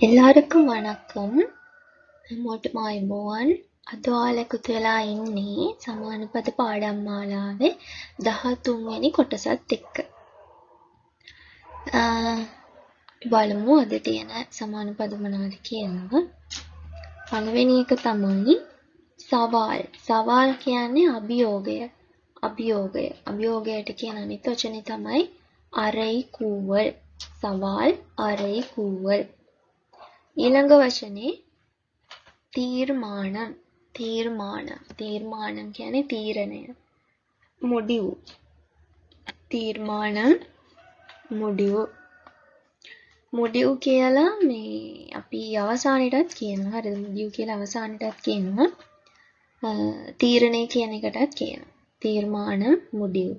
எல்லாருக்கும் வணக்கம். මෝට මයිබෝවන් අද ඔයාලා එකතු වෙලා ඉන්නේ සමානුපද පාඩම් මාලාවේ 13 වෙනි කොටසත් එක්ක. බලමු අද තියෙන සමානුපද මොනවද කියලා. පළවෙනි එක තමයි සවාල්. සවාල් කියන්නේ අභියෝගය. අභියෝගයට කියන අනිත් වචනේ තමයි අරයිකූවල්. සවාල් අරයිකූවල්. ඊළඟ වචනේ තීර්මානම්. තීර්මානම් කියන්නේ තීරණය. முடிவு. තීර්මානම් முடிவு. முடிவு කියලා මේ අපි අවසානයටත් කියනවා. හරිද? முடிவு කියලා අවසානයටත් කියනවා. තීරණය කියන එකටත් කියනවා. තීර්මානම් முடிவு.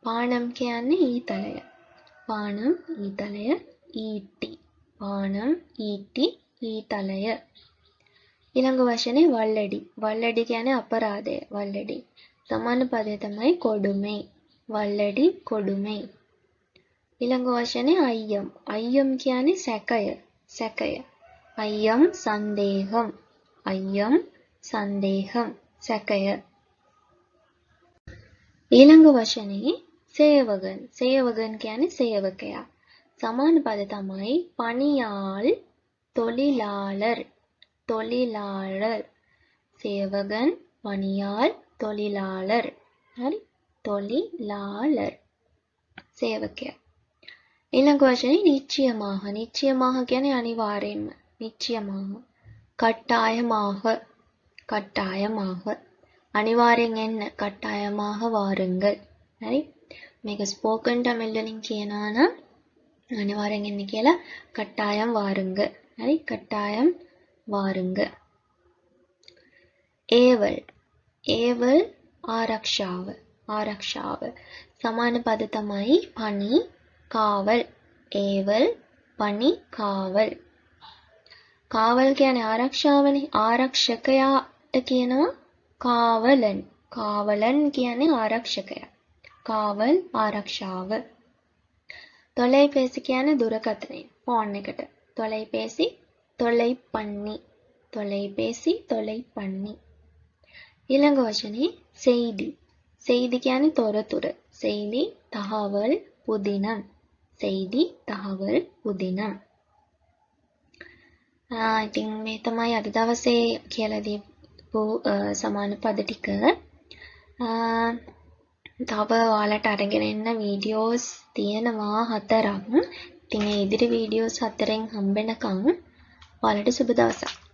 පානම් කියන්නේ ඊතලය. පානම් ඊතලය. ඊටි. පානම් ඊටි ඊතලය. ඊළඟ වචනේ වල්ලඩි. වල්ලඩි කියන්නේ අපරාධය. වල්ලඩි. සමාන පදය තමයි කොඩුමේ. වල්ලඩි කොඩුමේ. ඊළඟ වචනේ අයියම්. අයියම් කියන්නේ සැකය. අයියම් සන්දේහම්. අයියම් සන්දේහම් සැකය. ඊළඟ වචනේ සේවකන්. සේවකන් කියන්නේ සේවකයා. සමාන පද තමයි පணியாள் தொழிலாளர். சேவகன் பணியாள் தொழிலாளர். හරි? தொழிலாளர் සේවකයා. ඊළඟ වචනේ නිශ්චයமாக. නිශ්චයமாக කියන්නේ අනිවාර්යෙන්ම. නිශ්චයமாக. கட்டாயமாக. අනිවාර්යෙන් එන්න. கட்டாயமாக வாருங்கள். හරි? මේක ස්පෝකන් ටැමිල් වලින් කියනවා නම් අනිවාර්යෙන් එන්න කියලා கட்டாயம் வாருங்க. හරි? கட்டாயம் வாருங்க. ඒවල් ආරක්ෂාව. සමාන පද තමයි පනි කාවල්. ඒවල් පනි කාවල්. කාවල් කියන්නේ ආරක්ෂාවනේ. ආරක්ෂකයාට කියනවා කාවලන්. කාවලන් කියන්නේ ආරක්ෂකයා. කාවල් ආරක්ෂාව. தொலைபேசி කියන්නේ දුරකථනය. ෆෝන් එකට. தொலைபேசி தொலைபண்ணி. தொலைபேசி தொலைபண்ணி. ඊළඟ වචනේ செய்தி. செய்தி කියන්නේ තොරතුරු. செய்தி தகவல் புதினம். செய்தி தகவல் புதினம். ඉතින් මේ තමයි අද දවසේ කියලා දීපු සමාන පද ටික. තව ඔයාලට අරගෙන එන්න වීඩියෝස් තියෙනවා 4ක්. ඉතින් මේ ඉදිරි වීඩියෝස් 4න් හම්බෙනකම් ඔයාලට සුබ දවසක්.